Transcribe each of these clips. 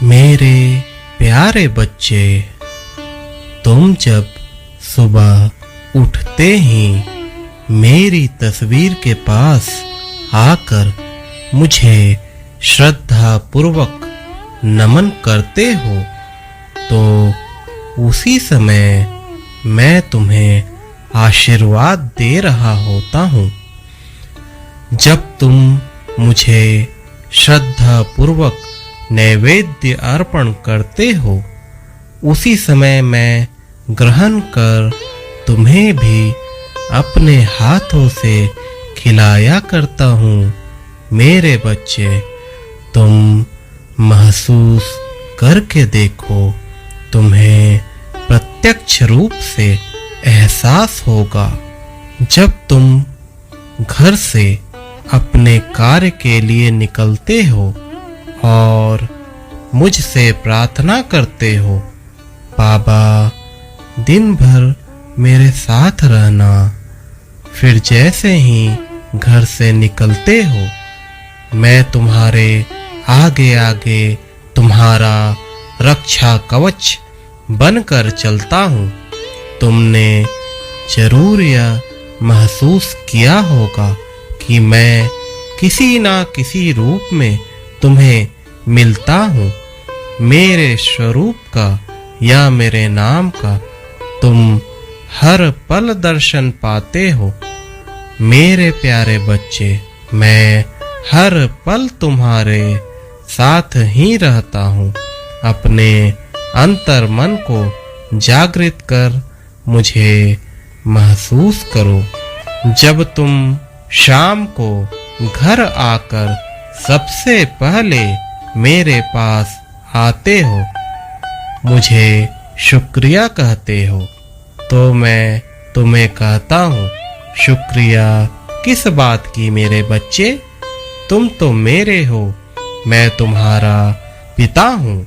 मेरे प्यारे बच्चे, तुम जब सुबह उठते ही मेरी तस्वीर के पास आकर मुझे श्रद्धा पूर्वक नमन करते हो, तो उसी समय मैं तुम्हें आशीर्वाद दे रहा होता हूँ। जब तुम मुझे श्रद्धा पूर्वक नैवेद्य अर्पण करते हो, उसी समय मैं ग्रहण कर तुम्हें भी अपने हाथों से खिलाया करता हूँ। मेरे बच्चे, तुम महसूस करके देखो, तुम्हें प्रत्यक्ष रूप से एहसास होगा। जब तुम घर से अपने कार्य के लिए निकलते हो और मुझसे प्रार्थना करते हो, बाबा दिन भर मेरे साथ रहना। फिर जैसे ही घर से निकलते हो, मैं तुम्हारे आगे आगे तुम्हारा रक्षा कवच बनकर चलता हूँ। तुमने जरूर यह महसूस किया होगा कि मैं किसी ना किसी रूप में तुम्हें मिलता हूँ। मेरे स्वरूप का या मेरे नाम का तुम हर पल दर्शन पाते हो। मेरे प्यारे बच्चे, मैं हर पल तुम्हारे साथ ही रहता हूँ। अपने अंतर मन को जागृत कर मुझे महसूस करो। जब तुम शाम को घर आकर सबसे पहले मेरे पास आते हो, मुझे शुक्रिया कहते हो, तो मैं तुम्हें कहता हूँ, शुक्रिया किस बात की मेरे बच्चे? तुम तो मेरे हो, मैं तुम्हारा पिता हूँ।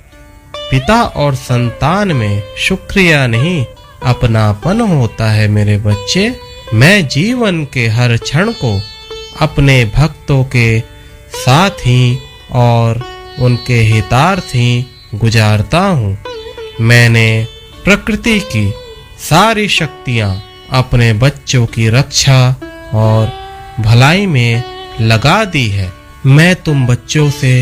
पिता और संतान में शुक्रिया नहीं, अपनापन होता है मेरे बच्चे। मैं जीवन के हर क्षण को अपने भक्तों के साथ ही और उनके हितार्थ ही गुजारता हूँ। मैंने प्रकृति की सारी शक्तियाँ अपने बच्चों की रक्षा और भलाई में लगा दी है। मैं तुम बच्चों से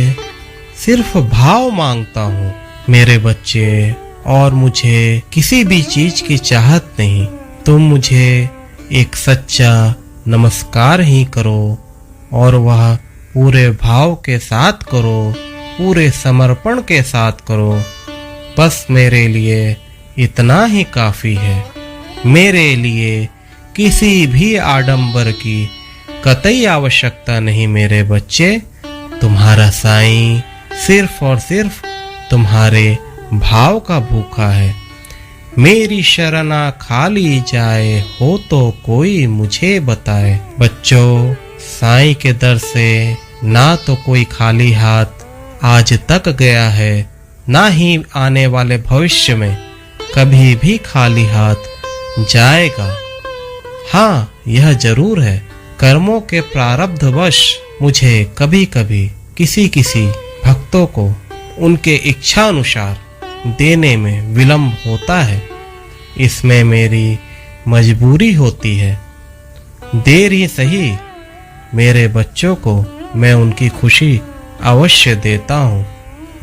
सिर्फ भाव मांगता हूँ मेरे बच्चे, और मुझे किसी भी चीज की चाहत नहीं। तुम मुझे एक सच्चा नमस्कार ही करो, और वह पूरे भाव के साथ करो, पूरे समर्पण के साथ करो। बस मेरे लिए इतना ही काफी है। मेरे लिए किसी भी आडंबर की कतई आवश्यकता नहीं मेरे बच्चे। तुम्हारा साईं सिर्फ और सिर्फ तुम्हारे भाव का भूखा है। मेरी शरणा खाली जाए हो तो कोई मुझे बताए। बच्चों, साईं के दर से ना तो कोई खाली हाथ आज तक गया है, ना ही आने वाले भविष्य में कभी भी खाली हाथ जाएगा। हाँ, यह जरूर है, कर्मों के प्रारब्धवश मुझे कभी कभी किसी भक्तों को उनके इच्छा अनुसार देने में विलंब होता है। इसमें मेरी मजबूरी होती है। देर ही सही, मेरे बच्चों को मैं उनकी खुशी अवश्य देता हूँ।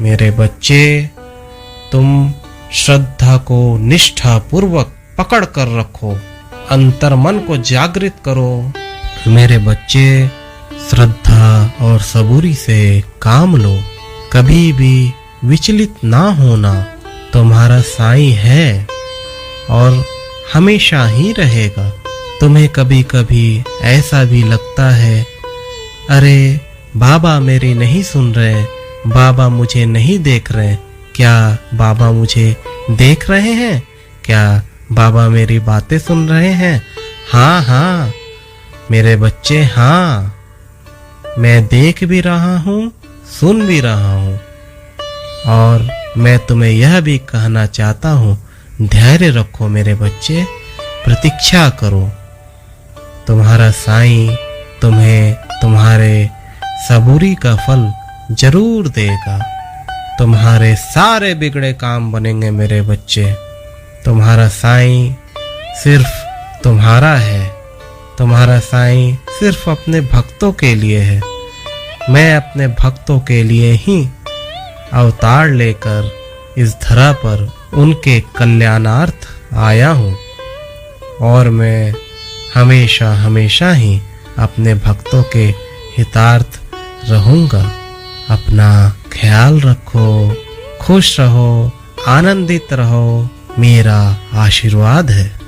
मेरे बच्चे, तुम श्रद्धा को निष्ठा पूर्वक पकड़ कर रखो, अंतर मन को जागृत करो। मेरे बच्चे, श्रद्धा और सबूरी से काम लो, कभी भी विचलित ना होना। तुम्हारा साईं है और हमेशा ही रहेगा। तुम्हें कभी कभी ऐसा भी लगता है, अरे बाबा मेरी नहीं सुन रहे, बाबा मुझे नहीं देख रहे। क्या बाबा मुझे देख रहे हैं? क्या बाबा मेरी बातें सुन रहे हैं? हाँ हाँ मेरे बच्चे, हाँ, मैं देख भी रहा हूँ, सुन भी रहा हूँ। और मैं तुम्हें यह भी कहना चाहता हूँ, धैर्य रखो मेरे बच्चे, प्रतीक्षा करो। तुम्हारा साईं तुम्हें तुम्हारे सबूरी का फल जरूर देगा। तुम्हारे सारे बिगड़े काम बनेंगे मेरे बच्चे। तुम्हारा साईं सिर्फ तुम्हारा है, तुम्हारा साईं सिर्फ अपने भक्तों के लिए है। मैं अपने भक्तों के लिए ही अवतार लेकर इस धरा पर उनके कल्याणार्थ आया हूँ, और मैं हमेशा हमेशा ही अपने भक्तों के हितार्थ रहूँगा। अपना ख्याल रखो, खुश रहो, आनंदित रहो, मेरा आशीर्वाद है।